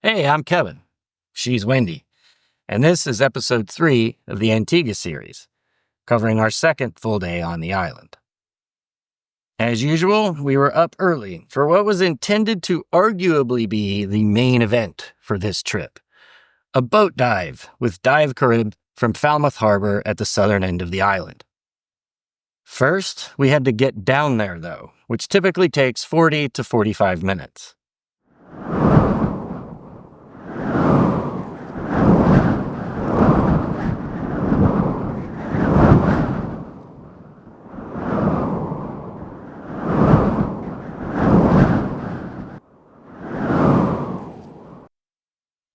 Hey, I'm Kevin. She's Wendy. And this is episode 3 of the Antigua series, covering our second full day on the island. As usual, we were up early for what was intended to arguably be the main event for this trip. A boat dive with DiveCarib from Falmouth Harbor at the southern end of the island. First, we had to get down there though, which typically takes 40 to 45 minutes.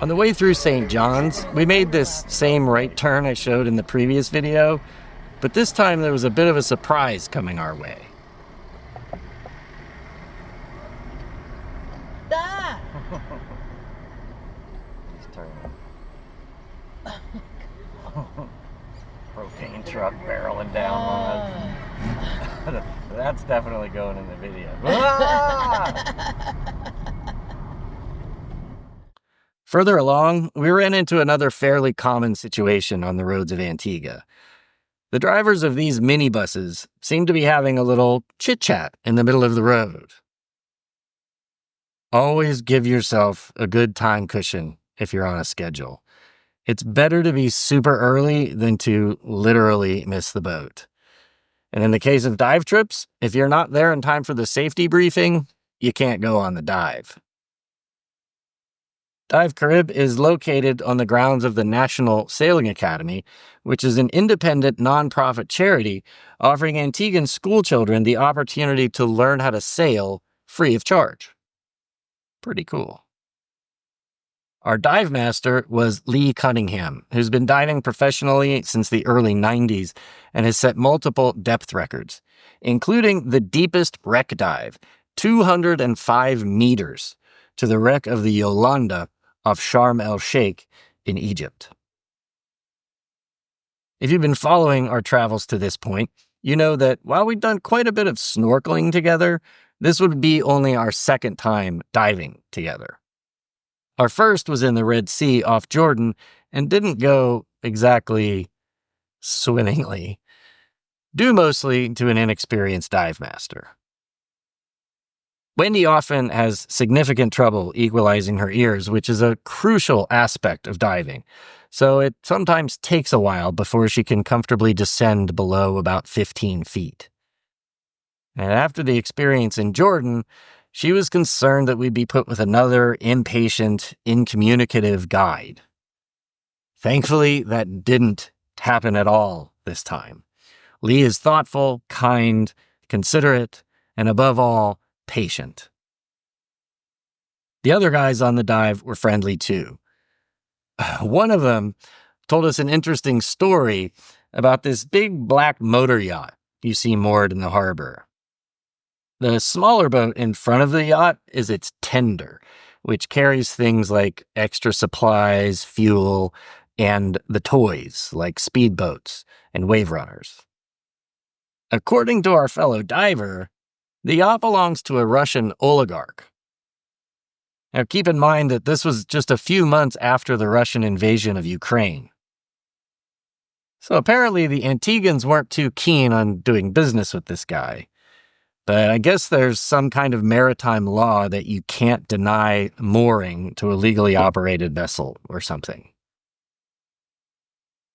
On the way through St. John's, we made this same right turn I showed in the previous video, but this time there was a bit of a surprise coming our way. He's turning. Propane truck barreling down on us. That's definitely going in the video. Further along, we ran into another fairly common situation on the roads of Antigua. The drivers of these minibuses seemed to be having a little chit-chat in the middle of the road. Always give yourself a good time cushion if you're on a schedule. It's better to be super early than to literally miss the boat. And in the case of dive trips, if you're not there in time for the safety briefing, you can't go on the dive. DiveCarib is located on the grounds of the National Sailing Academy, which is an independent nonprofit charity offering Antiguan schoolchildren the opportunity to learn how to sail free of charge. Pretty cool. Our dive master was Lee Cunningham, who's been diving professionally since the early 90s and has set multiple depth records, including the deepest wreck dive, 205 meters, to the wreck of the Yolanda off Sharm el-Sheikh in Egypt. If you've been following our travels to this point, you know that while we've done quite a bit of snorkeling together, this would be only our second time diving together. Our first was in the Red Sea off Jordan and didn't go exactly swimmingly, due mostly to an inexperienced dive master. Wendy often has significant trouble equalizing her ears, which is a crucial aspect of diving, so it sometimes takes a while before she can comfortably descend below about 15 feet. And after the experience in Jordan, she was concerned that we'd be put with another impatient, incommunicative guide. Thankfully, that didn't happen at all this time. Lee is thoughtful, kind, considerate, and above all, patient. The other guys on the dive were friendly too. One of them told us an interesting story about this big black motor yacht you see moored in the harbor. The smaller boat in front of the yacht is its tender, which carries things like extra supplies, fuel, and the toys like speedboats and wave runners. According to our fellow diver, the yacht belongs to a Russian oligarch. Now keep in mind that this was just a few months after the Russian invasion of Ukraine. So apparently the Antiguans weren't too keen on doing business with this guy. But I guess there's some kind of maritime law that you can't deny mooring to a legally operated vessel or something.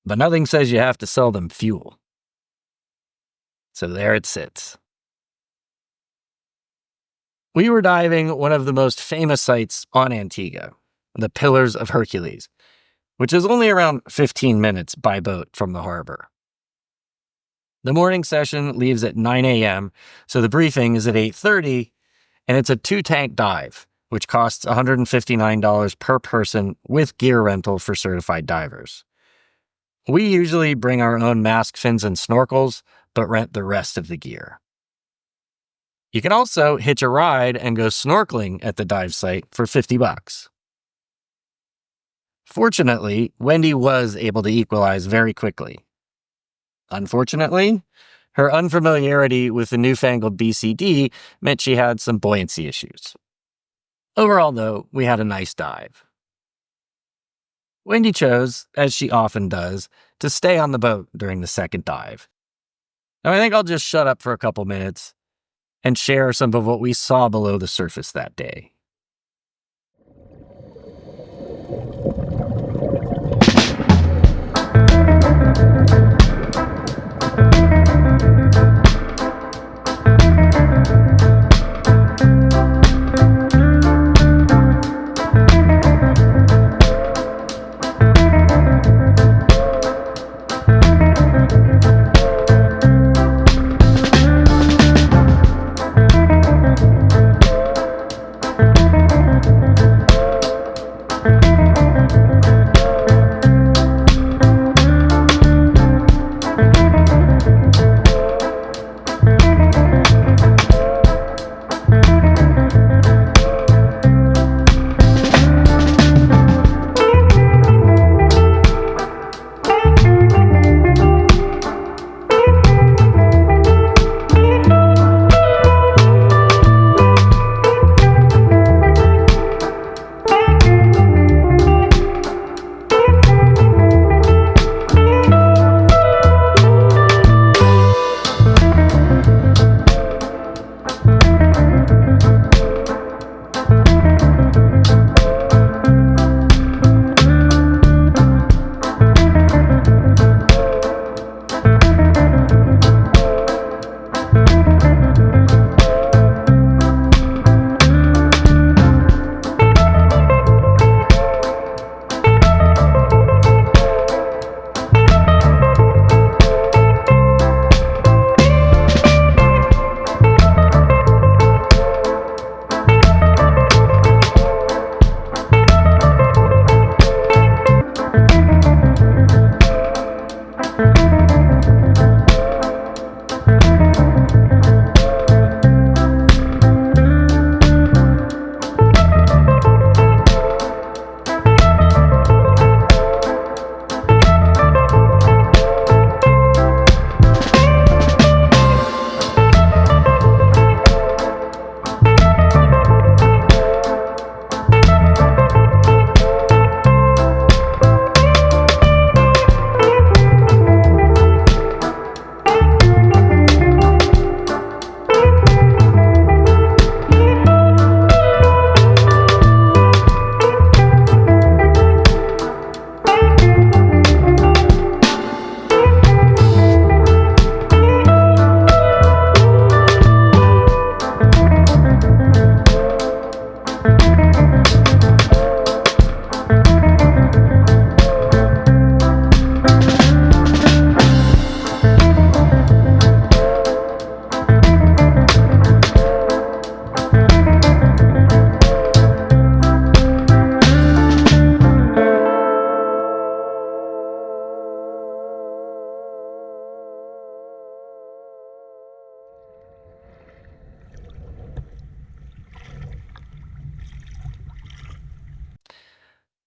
But nothing says you have to sell them fuel. So there it sits. We were diving one of the most famous sites on Antigua, the Pillars of Hercules, which is only around 15 minutes by boat from the harbor. The morning session leaves at 9 a.m., so the briefing is at 8:30, and it's a 2-tank dive, which costs $159 per person with gear rental for certified divers. We usually bring our own mask, fins, and snorkels, but rent the rest of the gear. You can also hitch a ride and go snorkeling at the dive site for $50. Fortunately, Wendy was able to equalize very quickly. Unfortunately, her unfamiliarity with the newfangled BCD meant she had some buoyancy issues. Overall, though, we had a nice dive. Wendy chose, as she often does, to stay on the boat during the second dive. Now, I think I'll just shut up for a couple minutes and share some of what we saw below the surface that day.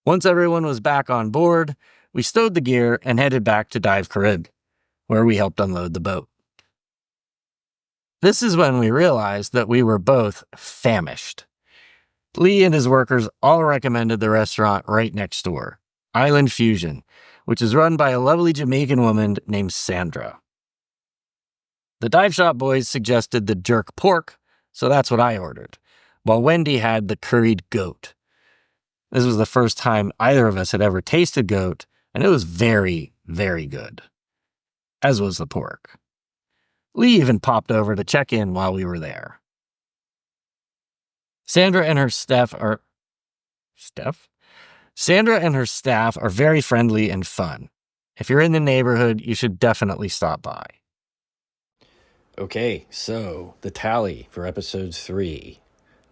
Once everyone was back on board, we stowed the gear and headed back to DiveCarib, where we helped unload the boat. This is when we realized that we were both famished. Lee and his workers all recommended the restaurant right next door, Island Fusion, which is run by a lovely Jamaican woman named Sandra. The dive shop boys suggested the jerk pork, so that's what I ordered, while Wendy had the curried goat. This was the first time either of us had ever tasted goat, and it was very, very good. As was the pork. Lee even popped over to check in while we were there. Sandra and her staff are very friendly and fun. If you're in the neighborhood, you should definitely stop by. Okay, so the tally for episode 3,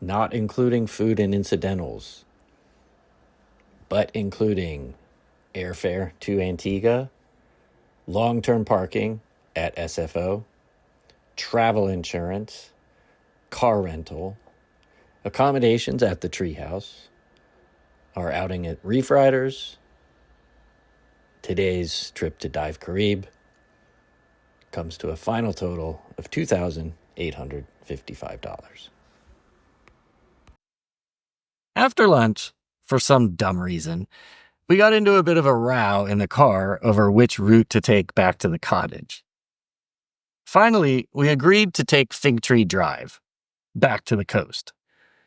not including food and incidentals, but including airfare to Antigua, long-term parking at SFO, travel insurance, car rental, accommodations at the Treehouse, our outing at Reef Riders, today's trip to DiveCarib, comes to a final total of $2,855. After lunch, for some dumb reason, We got into a bit of a row in the car over which route to take back to the cottage. Finally, we agreed to take Fig Tree Drive, back to the coast,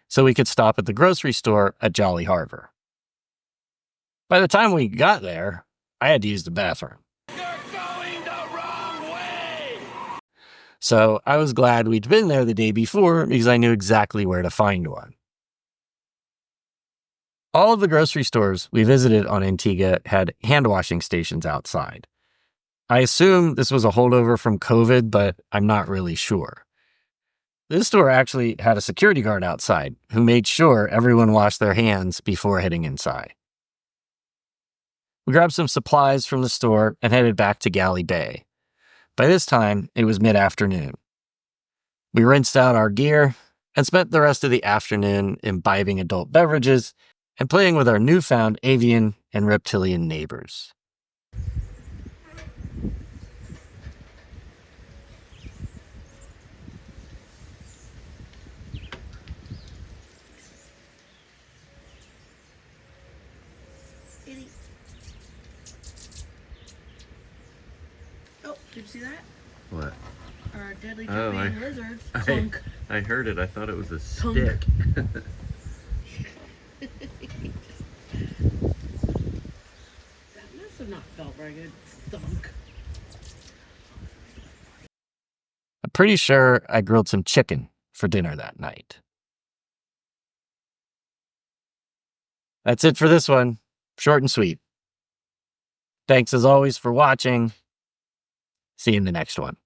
so we could stop at the grocery store at Jolly Harbor. By the time we got there, I had to use the bathroom. You're going the wrong way! So I was glad we'd been there the day before because I knew exactly where to find one. All of the grocery stores we visited on Antigua had hand washing stations outside. I assume this was a holdover from COVID, but I'm not really sure. This store actually had a security guard outside who made sure everyone washed their hands before heading inside. We grabbed some supplies from the store and headed back to Galley Bay. By this time, it was mid-afternoon. We rinsed out our gear and spent the rest of the afternoon imbibing adult beverages and playing with our newfound avian and reptilian neighbors. Oh, did you see that? What? Our deadly Oh, jumping lizard. Clunk. I heard it. I thought it was a Tonk. stick. That must have not felt very good. Thunk. I'm pretty sure I grilled some chicken for dinner that night. That's it for this one. Short and sweet. Thanks as always for watching. See you in the next one.